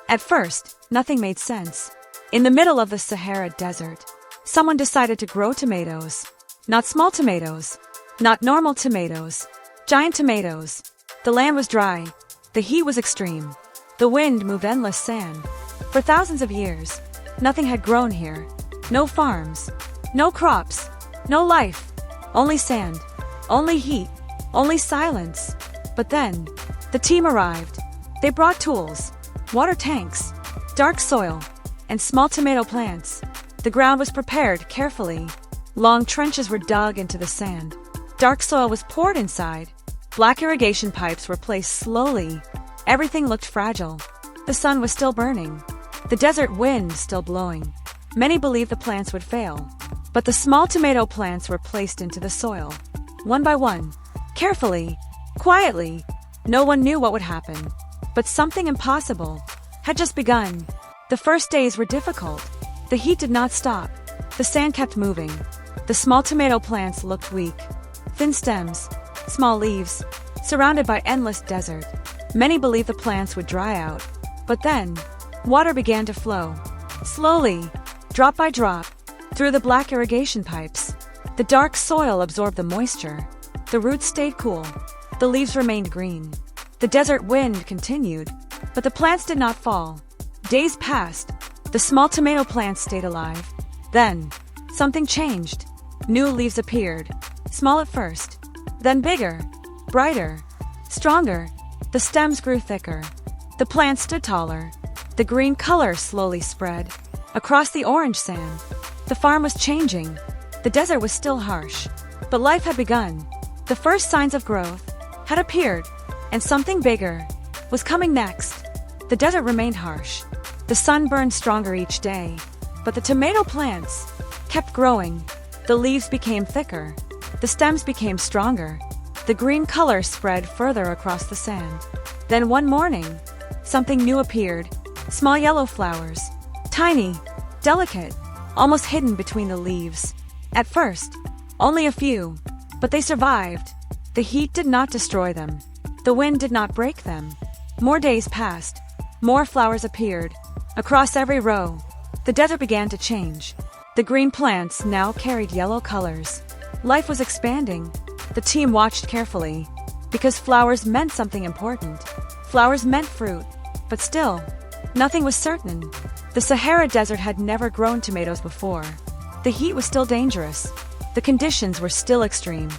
At first, nothing made sense. In the middle of the Sahara Desert, someone decided to grow tomatoes. Not small tomatoes, not normal tomatoes, giant tomatoes. The land was dry, the heat was extreme, the wind moved endless sand. For thousands of years, nothing had grown here. No farms, no crops, no life, only sand, only heat, only silence. But then, the team arrived. They brought tools, water tanks, dark soil, and small tomato plants. The ground was prepared carefully. Long trenches were dug into the sand. Dark soil was poured inside. Black irrigation pipes were placed slowly. Everything looked fragile. The sun was still burning. The desert wind still blowing. Many believed the plants would fail. But the small tomato plants were placed into the soil. One by one. Carefully. Quietly. No one knew what would happen. But something impossible had just begun. The first days were difficult. The heat did not stop. The sand kept moving. The small tomato plants looked weak. Thin stems, small leaves, surrounded by endless desert. Many believed the plants would dry out. But then, water began to flow. Slowly, drop by drop, through the black irrigation pipes. The dark soil absorbed the moisture. The roots stayed cool. The leaves remained green. The desert wind continued, but the plants did not fall. Days passed. The small tomato plants stayed alive. Then, something changed. New leaves appeared, small at first, then bigger, brighter, stronger. The stems grew thicker. The plants stood taller. The green color slowly spread across the orange sand. The farm was changing. The desert was still harsh, but life had begun. The first signs of growth had appeared, and something bigger was coming next. The desert remained harsh. The sun burned stronger each day, but the tomato plants kept growing. The leaves became thicker. The stems became stronger. The green color spread further across the sand. Then one morning, something new appeared. Small yellow flowers. Tiny, delicate, almost hidden between the leaves. At first, only a few, but they survived. The heat did not destroy them. The wind did not break them. More days passed. More flowers appeared. Across every row, the desert began to change. The green plants now carried yellow colors. Life was expanding. The team watched carefully, because flowers meant something important. Flowers meant fruit, but still, nothing was certain. The Sahara Desert had never grown tomatoes before. The heat was still dangerous. The conditions were still extreme.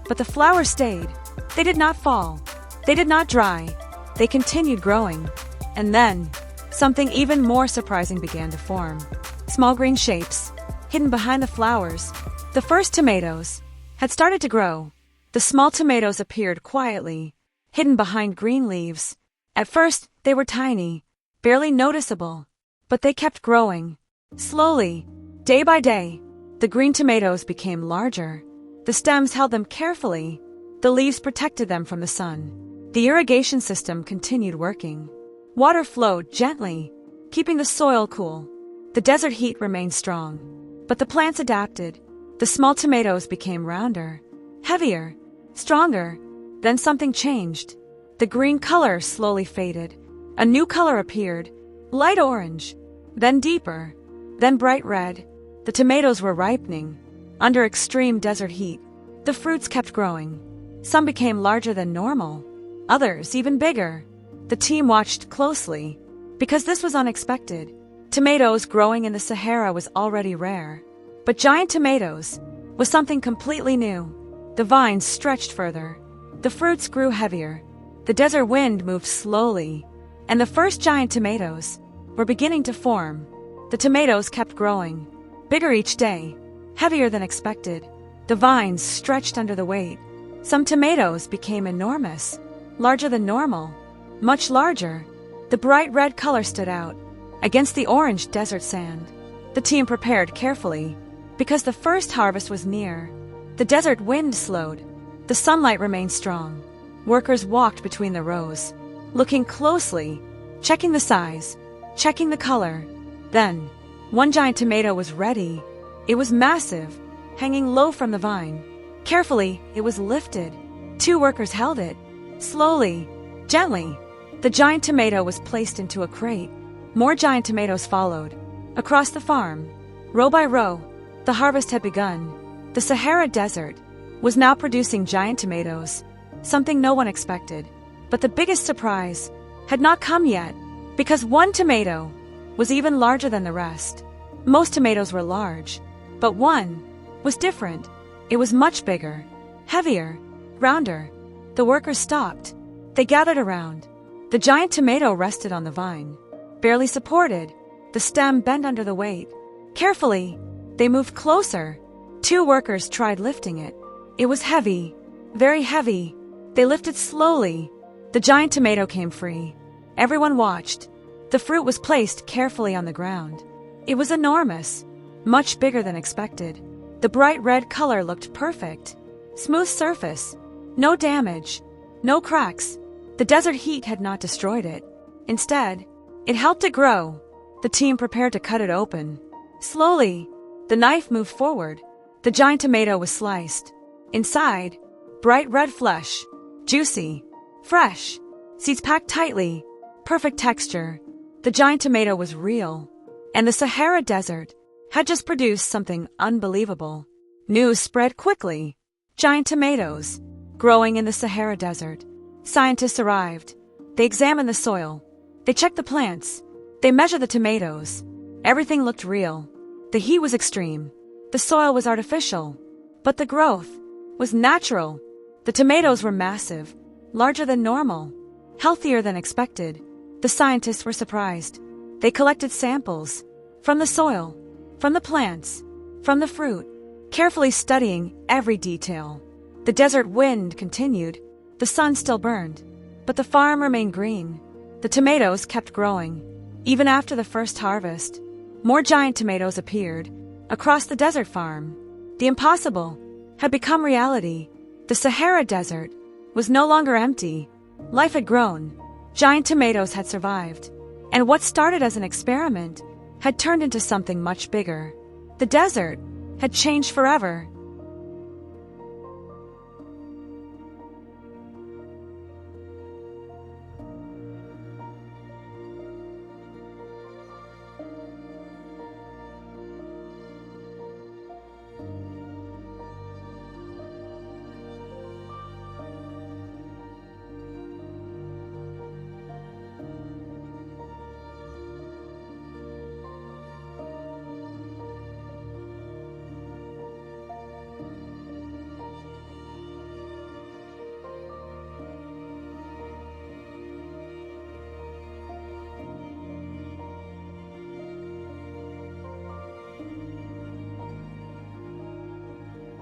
But the flowers stayed. They did not fall. They did not dry. They continued growing. And then, something even more surprising began to form. Small green shapes, hidden behind the flowers. The first tomatoes had started to grow. The small tomatoes appeared quietly, hidden behind green leaves. At first, they were tiny, barely noticeable. But they kept growing. Slowly, day by day, the green tomatoes became larger. The stems held them carefully. The leaves protected them from the sun. The irrigation system continued working. Water flowed gently, keeping the soil cool. The desert heat remained strong. But the plants adapted. The small tomatoes became rounder, heavier, stronger. Then something changed. The green color slowly faded. A new color appeared, light orange, then deeper, then bright red. The tomatoes were ripening. Under extreme desert heat, the fruits kept growing. Some became larger than normal, others even bigger. The team watched closely, because this was unexpected. Tomatoes growing in the Sahara was already rare. But giant tomatoes was something completely new. The vines stretched further. The fruits grew heavier. The desert wind moved slowly. And the first giant tomatoes were beginning to form. The tomatoes kept growing, bigger each day, heavier than expected. The vines stretched under the weight. Some tomatoes became enormous, larger than normal, much larger. The bright red color stood out against the orange desert sand. The team prepared carefully, because the first harvest was near. The desert wind slowed. The sunlight remained strong. Workers walked between the rows, looking closely, checking the size, checking the color. Then, one giant tomato was ready. It was massive, hanging low from the vine. Carefully, it was lifted. Two workers held it. Slowly, gently, the giant tomato was placed into a crate. More giant tomatoes followed. Across the farm, row by row, the harvest had begun. The Sahara Desert was now producing giant tomatoes, something no one expected. But the biggest surprise had not come yet, because one tomato was even larger than the rest. Most tomatoes were large, but one was different. It was much bigger, heavier, rounder. The workers stopped. They gathered around. The giant tomato rested on the vine, barely supported. The stem bent under the weight. Carefully, they moved closer. 2 workers tried lifting it. It was heavy, very heavy. They lifted slowly. The giant tomato came free. Everyone watched. The fruit was placed carefully on the ground. It was enormous, much bigger than expected. The bright red color looked perfect. Smooth surface, no damage, no cracks. The desert heat had not destroyed it. Instead, it helped it grow. The team prepared to cut it open. Slowly, the knife moved forward. The giant tomato was sliced. Inside, bright red flesh, juicy, fresh, seeds packed tightly, perfect texture. The giant tomato was real, and the Sahara Desert had just produced something unbelievable. News spread quickly. Giant tomatoes, growing in the Sahara Desert. Scientists arrived. They examined the soil. They checked the plants. They measured the tomatoes. Everything looked real. The heat was extreme. The soil was artificial. But the growth was natural. The tomatoes were massive, larger than normal, healthier than expected. The scientists were surprised. They collected samples from the soil, from the plants, from the fruit, carefully studying every detail. The desert wind continued. The sun still burned, but the farm remained green. The tomatoes kept growing. Even after the first harvest, more giant tomatoes appeared across the desert farm. The impossible had become reality. The Sahara Desert was no longer empty. Life had grown. Giant tomatoes had survived. And what started as an experiment had turned into something much bigger. The desert had changed forever.